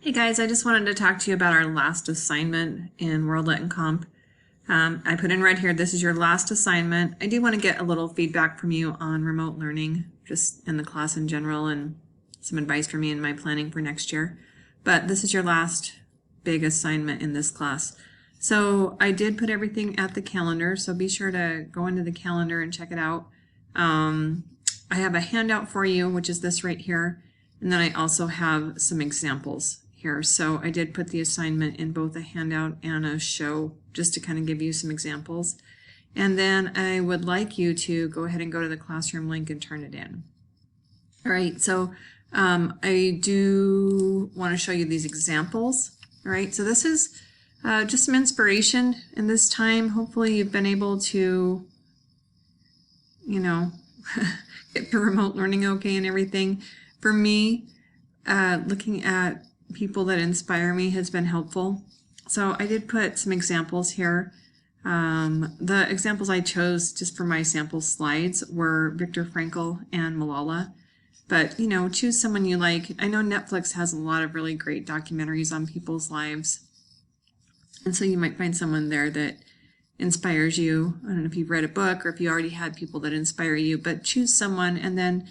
Hey guys, I just wanted to talk to you about our last assignment in Worldlet and Comp. I put in red here, this is your last assignment. I do want to get a little feedback from you on remote learning, just in the class in general, and some advice for me in my planning for next year. But this is your last big assignment in this class. So I did put everything at the calendar, so be sure to go into the calendar and check it out. I have a handout for you, which is this right here. And then I also have some examples here. So I did put the assignment in both a handout and a show just to kind of give you some examples. And then I would like you to go ahead and go to the classroom link and turn it in. All right, so I do want to show you these examples. All right, so this is just some inspiration in this time. Hopefully you've been able to, get the remote learning okay and everything. For me, looking at people that inspire me has been helpful. So I did put some examples here. The examples I chose just for my sample slides were Viktor Frankl and Malala. But, choose someone you like. I know Netflix has a lot of really great documentaries on people's lives. And so you might find someone there that inspires you. I don't know if you've read a book or if you already had people that inspire you, but choose someone and then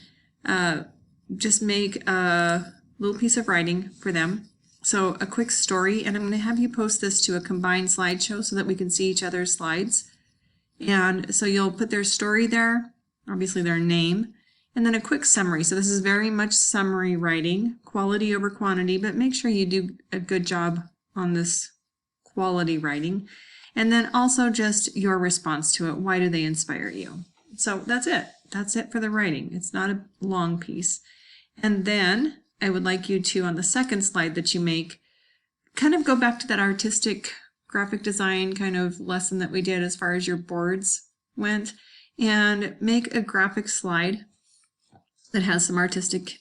just make a little piece of writing for them. So a quick story, and I'm going to have you post this to a combined slideshow so that we can see each other's slides. And so you'll put their story there, obviously their name, and then a quick summary. So this is very much summary writing, quality over quantity, but make sure you do a good job on this quality writing. And then also just your response to it. Why do they inspire you? So that's it. That's it for the writing. It's not a long piece. And then I would like you to, on the second slide that you make, kind of go back to that artistic graphic design kind of lesson that we did as far as your boards went, and make a graphic slide that has some artistic,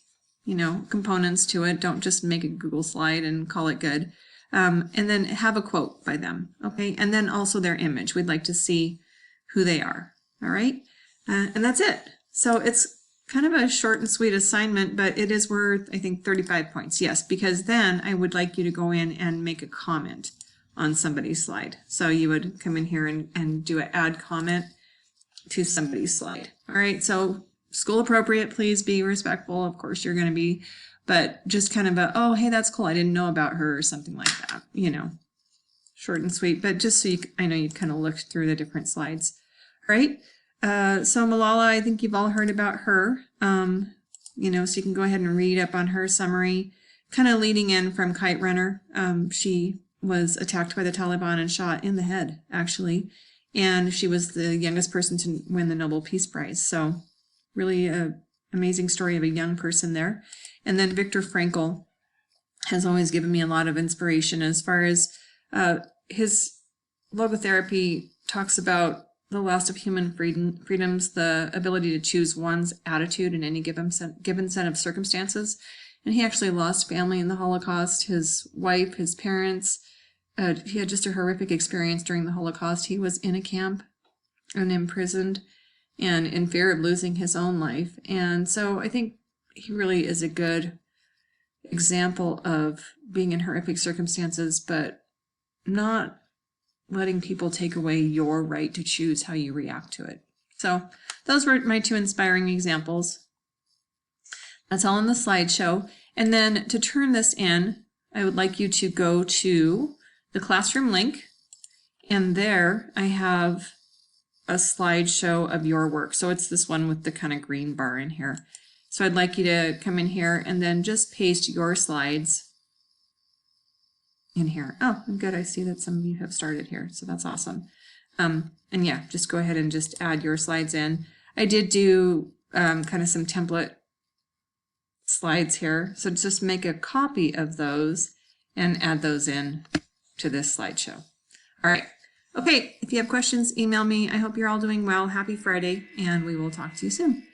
components to it. Don't just make a Google slide and call it good. And then have a quote by them, okay? And then also their image. We'd like to see who they are, all right? And that's it. So it's kind of a short and sweet assignment, but it is worth, I think, 35 points. Yes, because then I would like you to go in and make a comment on somebody's slide. So you would come in here and do an add comment to somebody's slide. All right, so school appropriate, please be respectful. Of course you're going to be, but just kind of a, oh, hey, that's cool. I didn't know about her or something like that, short and sweet, but just so I know you've kind of looked through the different slides. All right. So Malala, I think you've all heard about her, so you can go ahead and read up on her summary, kind of leading in from Kite Runner. She was attacked by the Taliban and shot in the head, actually, and she was the youngest person to win the Nobel Peace Prize. So really an amazing story of a young person there. And then Viktor Frankl has always given me a lot of inspiration as far as his logotherapy talks about the last of human freedoms, the ability to choose one's attitude in any given set of circumstances. And he actually lost family in the Holocaust, his wife, his parents. He had just a horrific experience during the Holocaust. He was in a camp and imprisoned and in fear of losing his own life. And so I think he really is a good example of being in horrific circumstances, but not letting people take away your right to choose how you react to it. So those were my two inspiring examples. That's all in the slideshow. And then to turn this in, I would like you to go to the classroom link, and there I have a slideshow of your work. So it's this one with the kind of green bar in here. So I'd like you to come in here and then just paste your slides in here. Oh, good. I see that some of you have started here, so that's awesome. And yeah, just go ahead and just add your slides in. I did do kind of some template slides here, so just make a copy of those and add those in to this slideshow. All right. Okay, if you have questions, email me. I hope you're all doing well. Happy Friday, and we will talk to you soon.